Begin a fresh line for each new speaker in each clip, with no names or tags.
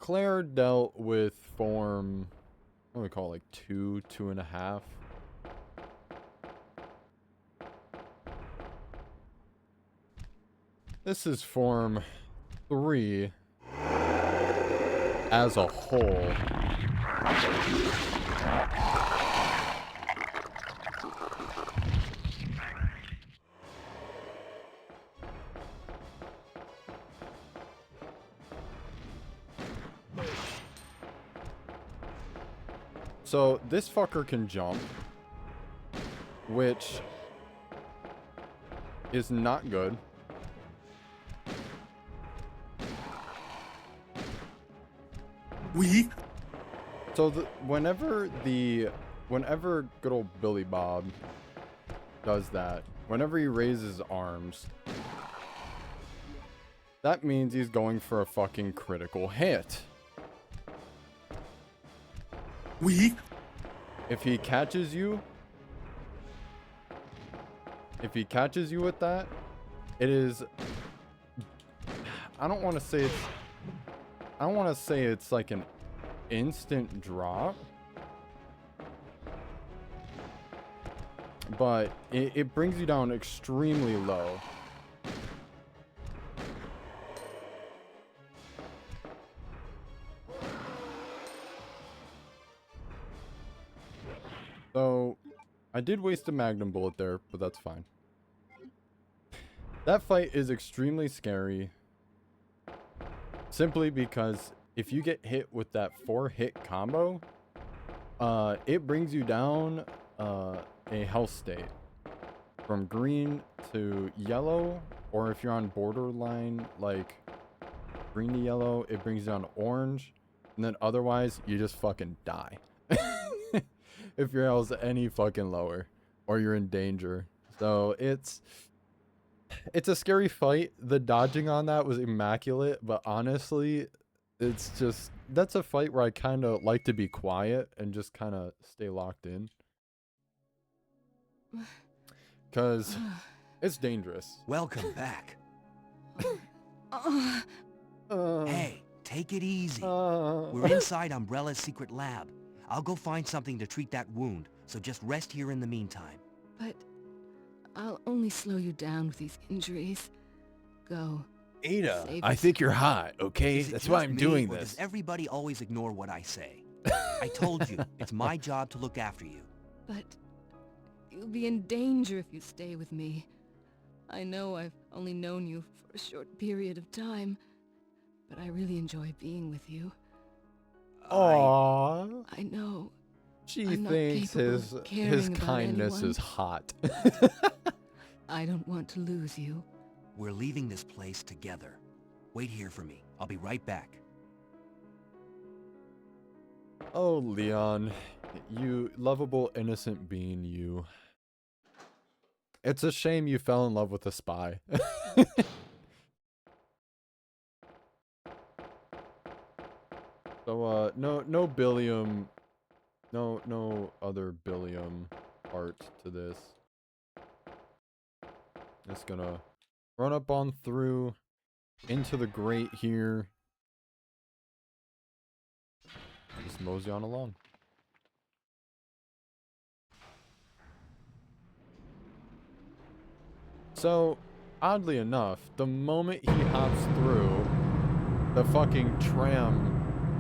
Claire dealt with form, what do we call it, like 2.5. This is form 3 as a whole. So this fucker can jump, which is not good. So whenever good old Billy Bob does that, whenever he raises arms, that means he's going for a fucking critical hit. If he catches you with that, it is, I don't want to say it's like an instant drop, but it brings you down extremely low. So I did waste a magnum bullet there, but that's fine. That fight is extremely scary, simply because if you get hit with that 4-hit combo, it brings you down a health state from green to yellow, or if you're on borderline like green to yellow, it brings you down to orange, and then otherwise you just fucking die. If your health's any fucking lower, or you're in danger. So it's a scary fight. The dodging on that was immaculate, but honestly, it's just, that's a fight where I kind of like to be quiet and just kind of stay locked in, because it's dangerous.
Welcome back. Hey, take it easy. We're inside Umbrella's secret lab. I'll go find something to treat that wound, so just rest here in the meantime.
But I'll only slow you down with these injuries. Go.
Ada,
Save
I think you're hot,
Is
okay?
it
That's why
just
I'm
me,
doing
or
this.
Does everybody always ignore what I say? I told you, it's my job to look after you.
But you'll be in danger if you stay with me. I know I've only known you for a short period of time, but I really enjoy being with you.
Aww.
I know.
She
I'm not
thinks
capable
his
of caring about
kindness
anyone.
is hot.
I don't want to lose you.
We're leaving this place together. Wait here for me. I'll be right back.
Oh, Leon, you lovable, innocent being, you. It's a shame you fell in love with a spy. So, no Billiam, no other Billiam part to this. Just gonna run up on through into the grate here. Just mosey on along. So, oddly enough, the moment he hops through, the fucking tram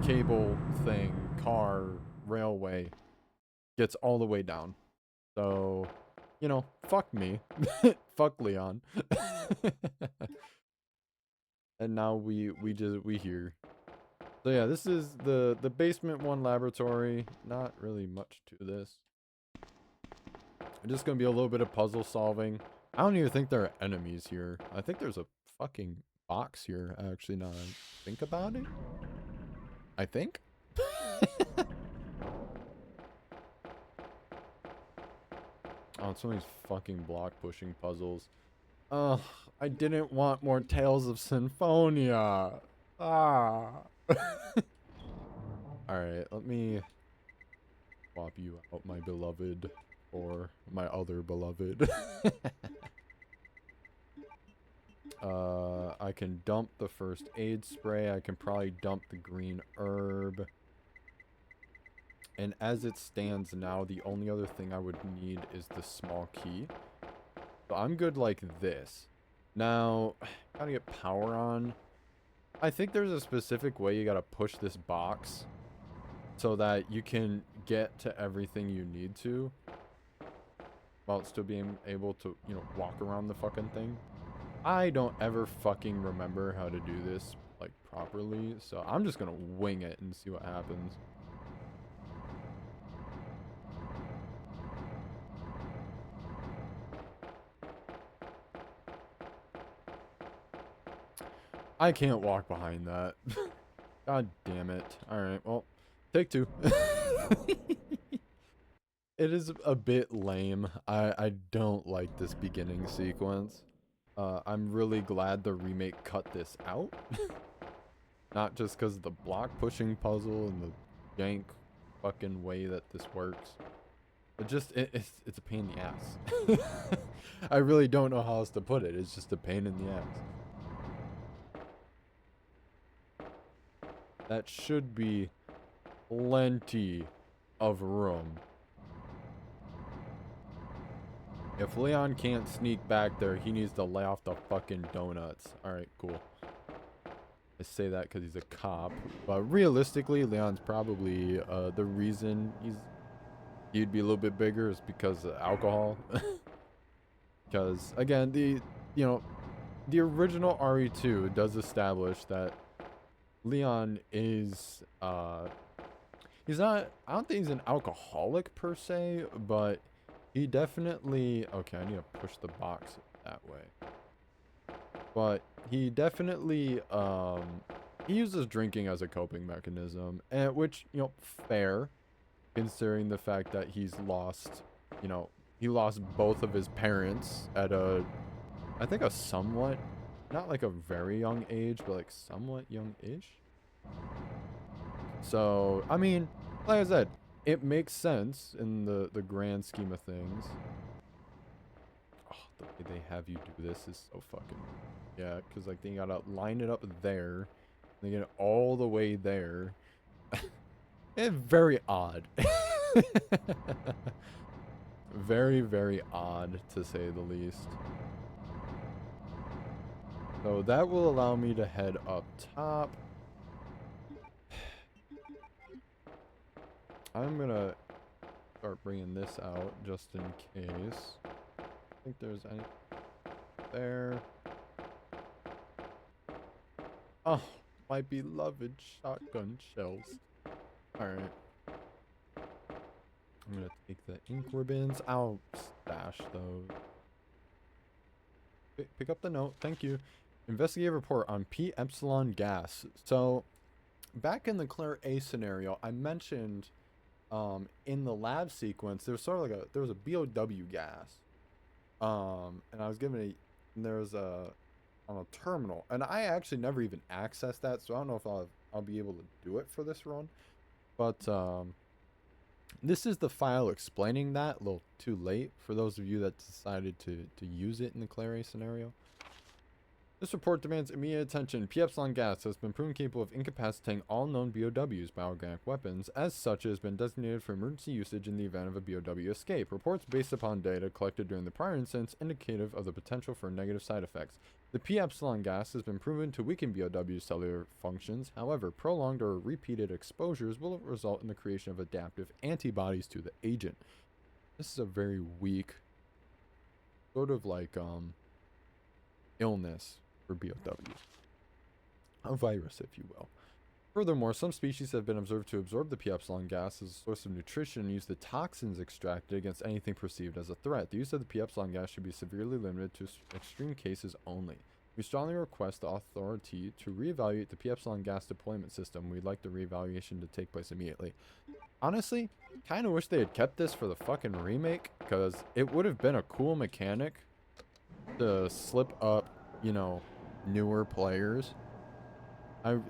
cable thing, car, railway, gets all the way down. So, you know, fuck me. Fuck Leon. And now we here. So yeah, this is the basement 1 laboratory. Not really much to this. Just gonna be a little bit of puzzle solving. I don't even think there are enemies here. I think there's a fucking box here, actually, now that I think about it. I think? Oh, it's one of these fucking block pushing puzzles. Ugh, I didn't want more Tales of Symphonia. Ah. Alright, let me swap you out, my beloved, for my other beloved. I can dump the first aid spray. I can probably dump the green herb. And as it stands now, the only other thing I would need is the small key. So I'm good like this. Now, gotta get power on. I think there's a specific way you gotta push this box so that you can get to everything you need to while still being able to, you know, walk around the fucking thing. I don't ever fucking remember how to do this, like, properly, so I'm just gonna wing it and see what happens. I can't walk behind that. God damn it. Alright, well, take two. It is a bit lame. I don't like this beginning sequence. I'm really glad the remake cut this out. Not just because of the block pushing puzzle and the jank fucking way that this works. It just, it's a pain in the ass. I really don't know how else to put it. It's just a pain in the ass. That should be plenty of room. If Leon can't sneak back there, he needs to lay off the fucking donuts. Alright, cool. I say that because he's a cop. But realistically, Leon's probably the reason he'd be a little bit bigger is because of alcohol. Because, again, the original RE2 does establish that Leon is, he's not, I don't think he's an alcoholic per se, but he definitely, okay, I need to push the box that way. But he definitely, he uses drinking as a coping mechanism, and which, you know, fair, considering the fact that he's lost, you know, he lost both of his parents at I think a somewhat, not like a very young age, but like somewhat young-ish. So, I mean, like I said, it makes sense in the grand scheme of things. Oh, the way they have you do this is so fucking, yeah, because like they gotta line it up there, they get it all the way there. It's very odd. Very, very odd, to say the least. So that will allow me to head up top. I'm gonna start bringing this out just in case. I think there's any there. Oh, my beloved shotgun shells. Alright. I'm gonna take the ink ribbons. I'll stash those. Pick up the note. Thank you. Investigative report on P epsilon gas. So, back in the Claire A scenario, I mentioned in the lab sequence there was sort of like there was a BOW gas. And I was given there was a on a terminal, and I actually never even accessed that, so I don't know if I'll be able to do it for this run. But this is the file explaining that. A little too late for those of you that decided to use it in the Claire A scenario. This report demands immediate attention. P epsilon gas has been proven capable of incapacitating all known BOWs by organic weapons. As such, it has been designated for emergency usage in the event of a BOW escape. Reports based upon data collected during the prior incidents indicative of the potential for negative side effects. The P epsilon gas has been proven to weaken BOW cellular functions. However, prolonged or repeated exposures will result in the creation of adaptive antibodies to the agent. This is a very weak, sort of like illness for BOWs. A virus, if you will. Furthermore, some species have been observed to absorb the P epsilon gas as a source of nutrition and use the toxins extracted against anything perceived as a threat. The use of the P epsilon gas should be severely limited to extreme cases only. We strongly request the authority to reevaluate the P epsilon gas deployment system. We'd like the reevaluation to take place immediately. Honestly, kind of wish they had kept this for the fucking remake, because it would have been a cool mechanic to slip up, you know, newer players.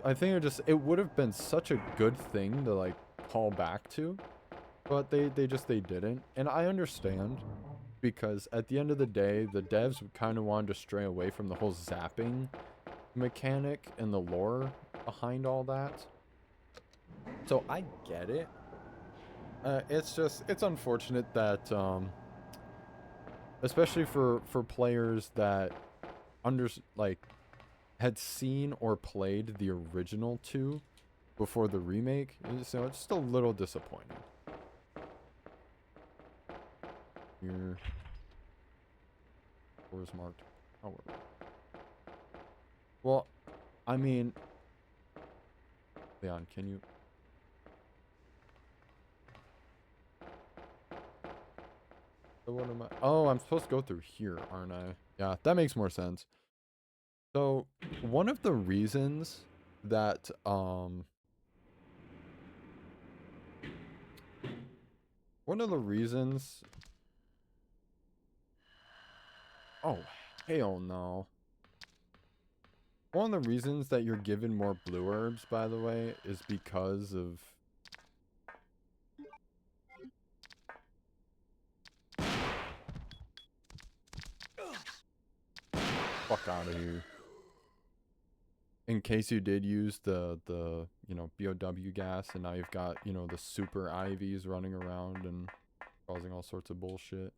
I think it would have been such a good thing to like call back to, but they didn't, and I understand, because at the end of the day, the devs kind of wanted to stray away from the whole zapping mechanic and the lore behind all that. So I get it. It's unfortunate that, especially for players that had seen or played the original 2 before the remake, so it's just a little disappointing. Here, where's marked? Oh, well, I mean, Leon, can you? So what am I? Oh, I'm supposed to go through here, aren't I? Yeah, that makes more sense. So one of the reasons that oh, hell no. One of the reasons that you're given more blue herbs, by the way, is because of... Fuck out of here. In case you did use the you know, BOW gas, and now you've got, you know, the super IVs running around and causing all sorts of bullshit.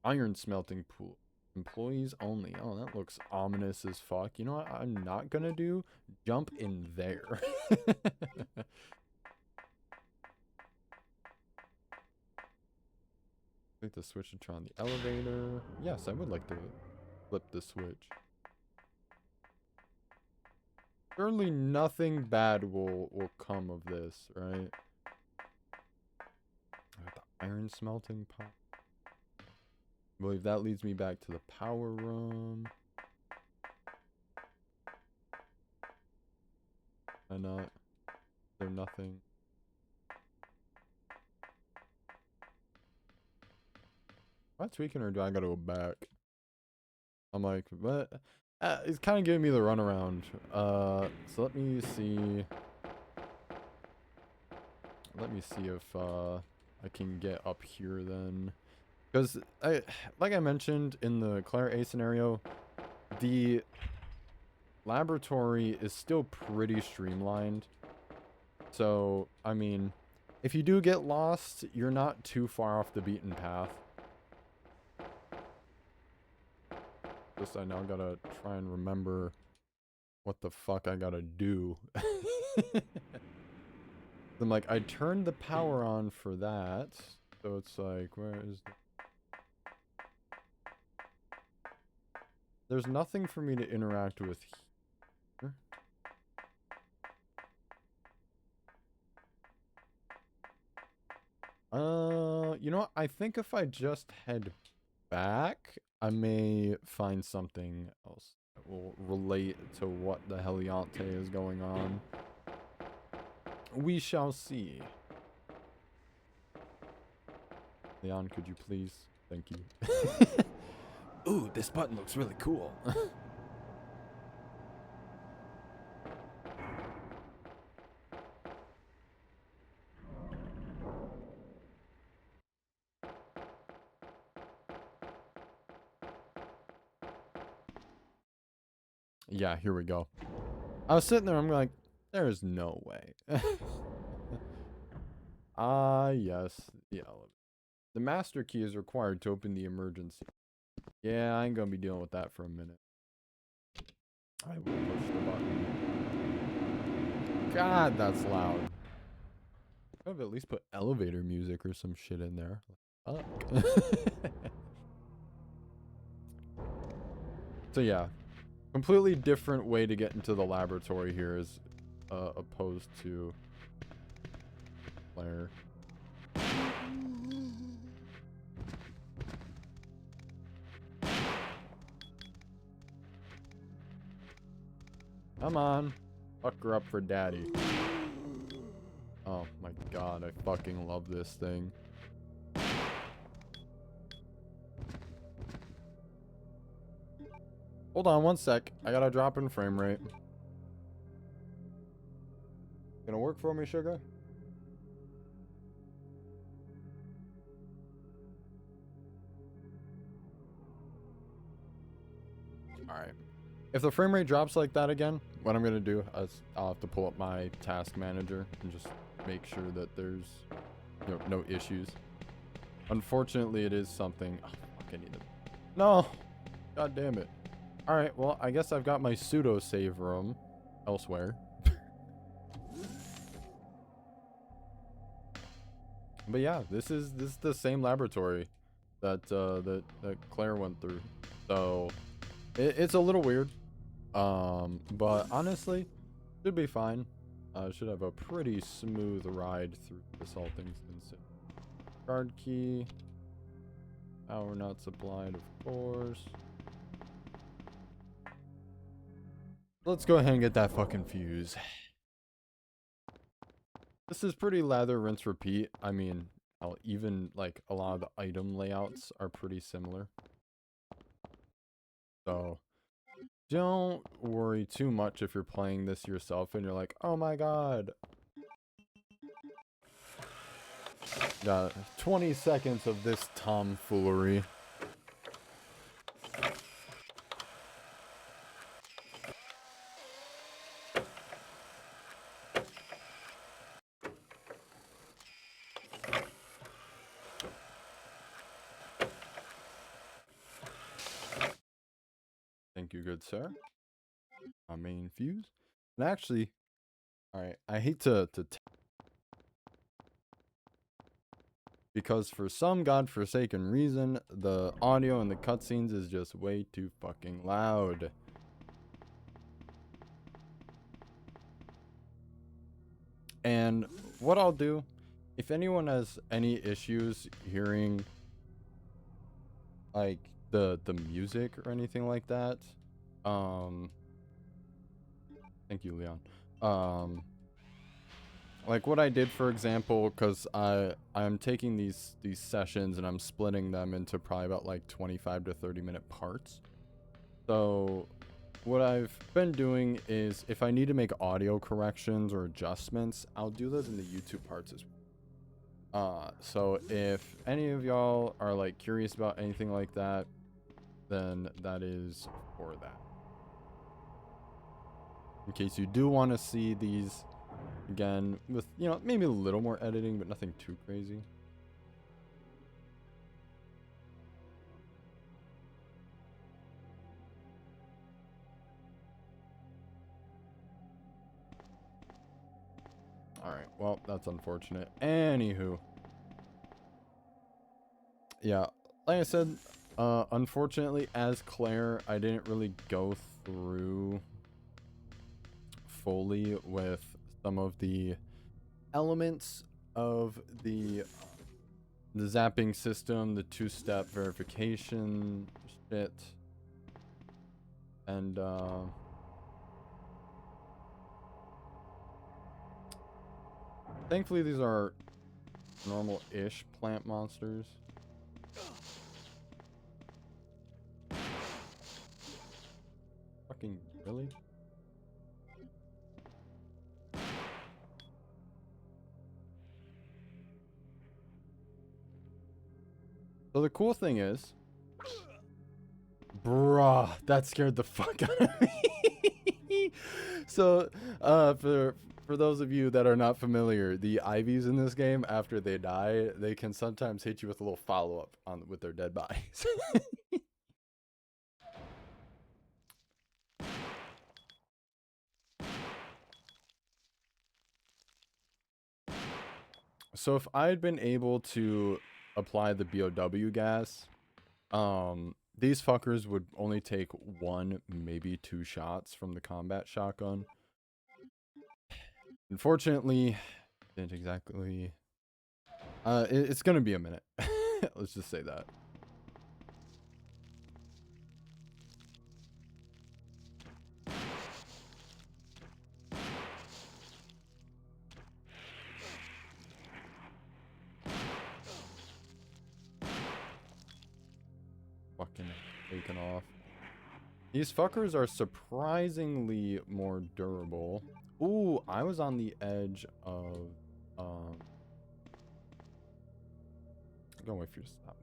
Iron smelting pool. Employees only. Oh, that looks ominous as fuck. You know what I'm not gonna do? Jump in there. Click the switch to turn on the elevator. Yes, I would like to flip the switch. Surely nothing bad will come of this, right? The iron smelting pot. I believe that leads me back to the power room. And not. There's nothing. Am I tweaking or do I gotta go back? I'm like, what? It's kind of giving me the runaround. So let me see. Let me see if I can get up here then. Because like I mentioned in the Claire A scenario, the laboratory is still pretty streamlined. So, I mean, if you do get lost, you're not too far off the beaten path. Just I now gotta try and remember what the fuck I gotta do. I'm like, I turned the power on for that. So it's like, where is the... There's nothing for me to interact with here. You know what? I think if I just head back, I may find something else that will relate to what the Heliante is going on. We shall see. Leon, could you please? Thank you. Ooh, this button looks really cool. Yeah, here we go. I was sitting there, I'm like, there is no way. Yes. Yeah. The master key is required to open the emergency. Yeah, I ain't gonna be dealing with that for a minute. I will push the button. God, that's loud. I've at least put elevator music or some shit in there. Fuck. So yeah, completely different way to get into the laboratory here as opposed to Claire. Come on. Fuck her up for daddy. Oh my god, I fucking love this thing. Hold on one sec. I gotta drop in frame rate. Gonna work for me, sugar? Alright. If the frame rate drops like that again, what I'm going to do is I'll have to pull up my task manager and just make sure that there's no issues. Unfortunately, it is something... Oh, fuck, I need it. No! God damn it. Alright, well, I guess I've got my pseudo save room elsewhere. But yeah, this is the same laboratory that that Claire went through. So it's a little weird. But honestly, should be fine. Should have a pretty smooth ride through this, all things considered. Card key. Power not supplied, of course. Let's go ahead and get that fucking fuse. This is pretty lather, rinse, repeat. I mean, even like a lot of the item layouts are pretty similar. So don't worry too much if you're playing this yourself and you're like, oh my god. Got 20 seconds of this tomfoolery. Thank you, good sir. My main fuse. And actually, alright, I hate to because for some godforsaken reason, the audio in the cutscenes is just way too fucking loud. And what I'll do, if anyone has any issues hearing like the music or anything like that, thank you, Leon. Like what I did, for example, because I'm taking these sessions and I'm splitting them into probably about like 25 to 30 minute parts. So what I've been doing is if I need to make audio corrections or adjustments, I'll do those in the YouTube parts as well. So if any of y'all are like curious about anything like that, then that is for that. In case you do want to see these again with, maybe a little more editing, but nothing too crazy. Alright, well, that's unfortunate. Anywho. Yeah, like I said, unfortunately, as Claire, I didn't really go through fully with some of the elements of the zapping system, the two-step verification shit, and thankfully these are normal-ish plant monsters. Fucking really? So the cool thing is, bruh, that scared the fuck out of me. So, for those of you that are not familiar, the IVs in this game, after they die, they can sometimes hit you with a little follow-up with their dead bodies. So if I'd been able to apply the BOW gas, these fuckers would only take 1, maybe 2 shots from the combat shotgun. Unfortunately, didn't exactly. It's gonna be a minute. Let's just say that. Fucking taken off. These fuckers are surprisingly more durable. Ooh, I was on the edge of I'm gonna wait for you to stop.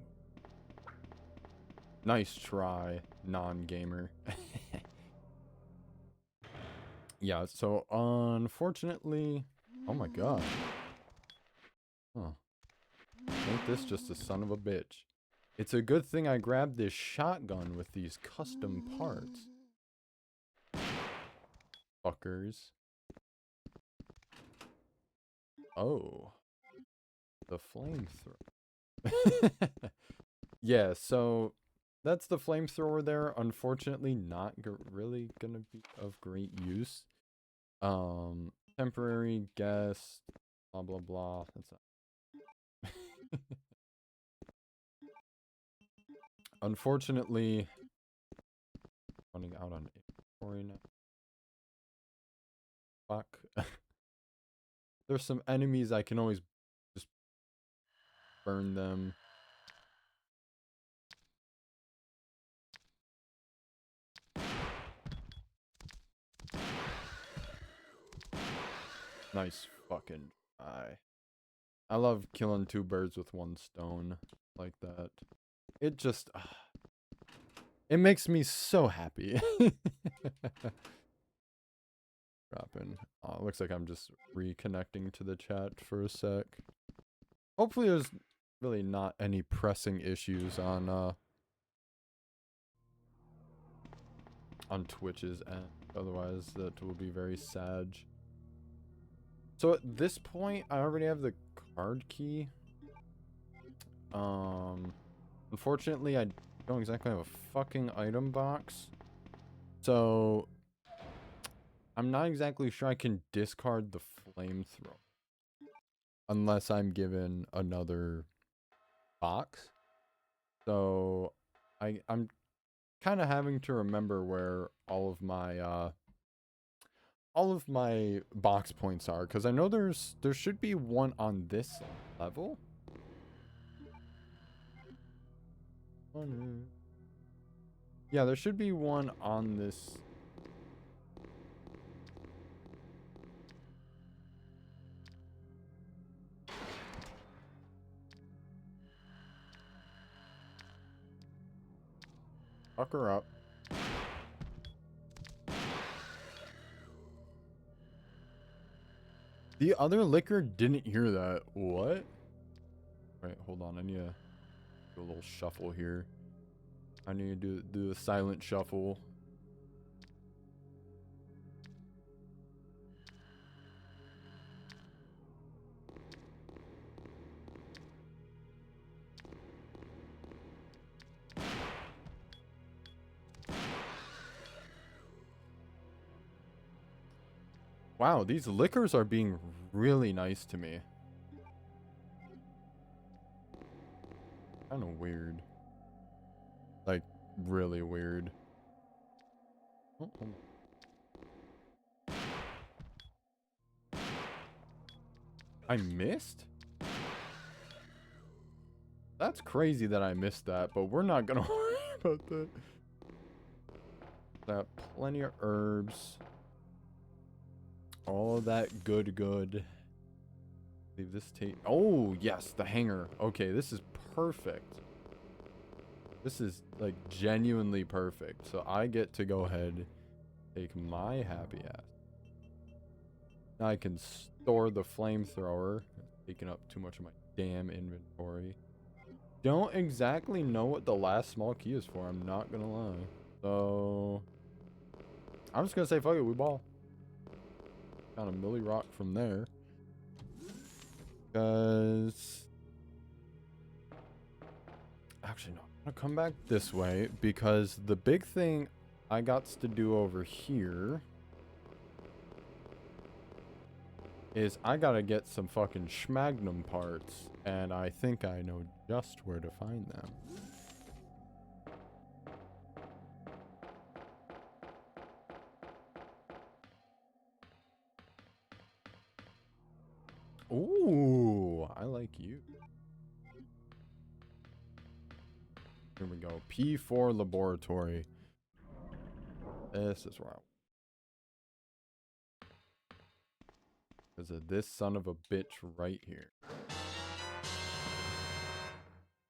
Nice try, non-gamer. Yeah, so unfortunately... Oh my god. Huh. Ain't this just a son of a bitch? It's a good thing I grabbed this shotgun with these custom parts. Fuckers. Oh. The flamethrower. Yeah, so that's the flamethrower there. Unfortunately, not really gonna be of great use. Temporary guest, blah blah blah. That's unfortunately running out on inventory now. Fuck. There's some enemies I can always just burn them. Nice fucking eye. I love killing two birds with one stone like that. It just it makes me so happy. Dropping. Oh, looks like I'm just reconnecting to the chat for a sec. Hopefully there's really not any pressing issues on Twitch's end. Otherwise that will be very sad. So at this point I already have the card key. Unfortunately I don't exactly have a fucking item box. So I'm not exactly sure I can discard the flamethrower unless I'm given another box. So I'm kind of having to remember where all of my box points are, because I know there should be one on this level. Oh no. Yeah, there should be one on this. Fuck her up. The other liquor didn't hear that. What? Wait, hold on. I need to do a little shuffle here. I need to do a silent shuffle. Wow, these liquors are being really nice to me. Kind of weird. Like, really weird. Oh, I missed? That's crazy that I missed that, but we're not gonna worry about that. Got plenty of herbs. All of that good. Leave this tape. Oh, yes, the hanger. Okay, this is perfect. This is, like, genuinely perfect. So I get to go ahead, take my happy ass. Now I can store the flamethrower. Taking up too much of my damn inventory. Don't exactly know what the last small key is for. I'm not gonna lie. So I'm just gonna say fuck it. We ball. Found a Millie Rock from there. Because actually no, I'm gonna come back this way because the big thing I got to do over here is I gotta get some fucking schmagnum parts, and I think I know just where to find them. Ooh, I like you. Here we go. P4 laboratory. This is where I... Because of this son of a bitch right here.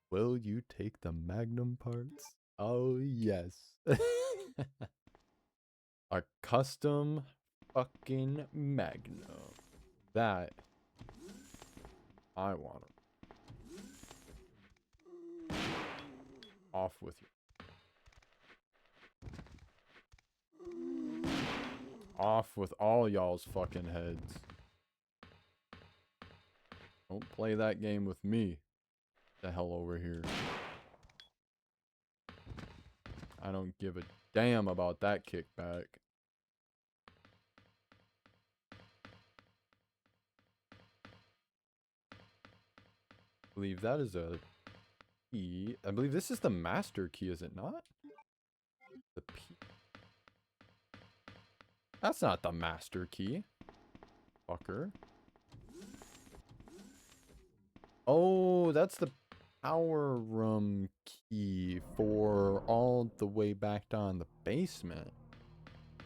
Will you take the magnum parts? Oh, yes. A custom fucking Magnum. That I want. Off with you. Off with all y'all's fucking heads. Don't play that game with me. The hell over here. I don't give a damn about that kickback. I believe that is a key. I believe this is the master key, is it not? The P. That's not the master key. Fucker. Oh, that's the power room key for all the way back down the basement.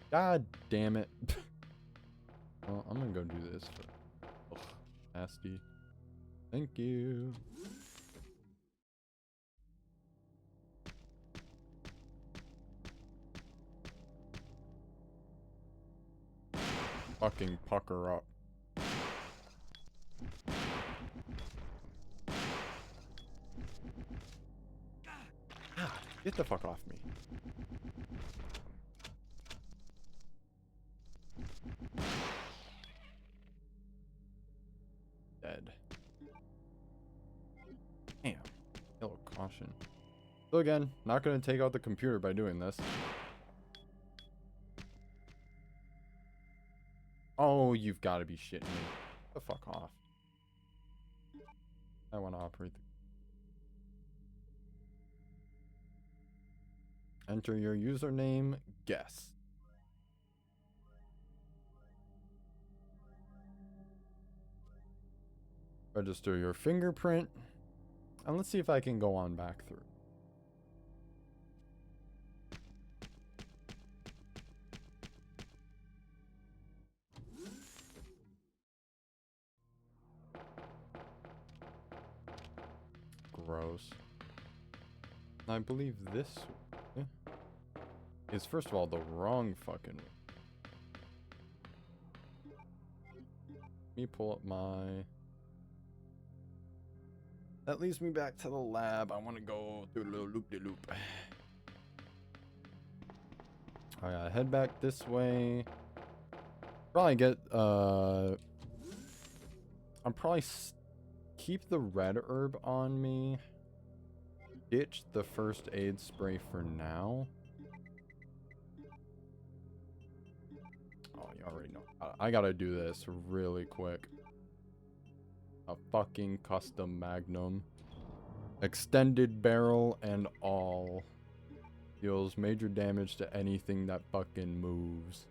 God damn it. Well, I'm gonna go do this. Ugh, nasty. Thank you. Fucking pucker up. Ah, get the fuck off me. Dead. Damn. Yellow caution. So again, not gonna take out the computer by doing this. Oh, you've got to be shitting me. The fuck off. I want to operate the... Enter your username. Guess. Register your fingerprint. And let's see if I can go on back through. Gross. I believe this is, first of all, the wrong fucking... Let me pull up my... That leads me back to the lab. I want to go through a little loop-de-loop. I gotta head back this way. Probably get, I'll probably keep the red herb on me. Ditch the first aid spray for now. Oh, you already know. I gotta do this really quick. A fucking custom Magnum. Extended barrel and all. Deals major damage to anything that fucking moves.